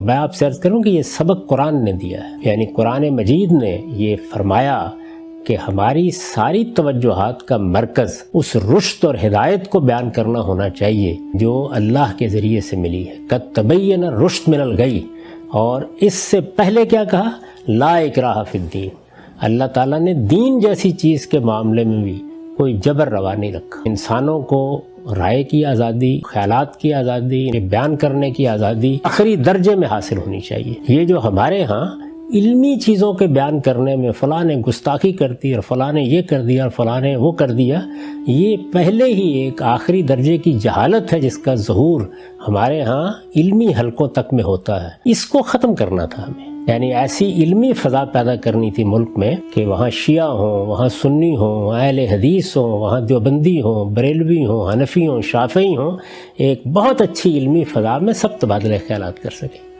मैं आपसे अर्ज करूं कि ये सबक कुरान ने दिया है, यानी कुरान मजीद ने ये फरमाया कि हमारी सारी तवज्जुहात का मरकज़ उस रुश्द और हिदायत को बयान करना होना चाहिए जो अल्लाह के ज़रिए से मिली है। कद तबय्यन रुश्द मिनल गई। और इससे पहले क्या कहा? ला इकराह फिद्दीन। अल्लाह ताला ने दीन जैसी चीज़ के मामले में भी कोई जबर रवा नहीं रखा। इंसानों को राय की आज़ादी, ख्यालात की आज़ादी, बयान करने की आज़ादी आखिरी दर्जे में हासिल होनी चाहिए। ये जो हमारे यहाँ इल्मी चीज़ों के बयान करने में फ़लाँ ने गुस्ताखी कर दी और फ़लाँ ने ये कर दिया और फ़लाँ ने वो कर दिया, ये पहले ही एक आखिरी दर्जे की जहालत है जिसका ज़हूर हमारे यहाँ इल्मी हलकों तक में होता है। इसको ख़त्म करना था हमें, यानी ऐसी इल्मी फ़ज़ा पैदा करनी थी मुल्क में कि वहाँ शिया हों, वहाँ सुन्नी हों, अहले हदीस हों, वहाँ देवबंदी हों, बरेलवी हों, हनफी हों, शाफ़ई हों, एक बहुत अच्छी इल्मी फ़ज़ा में सब तबादला ख्यालात कर सकें।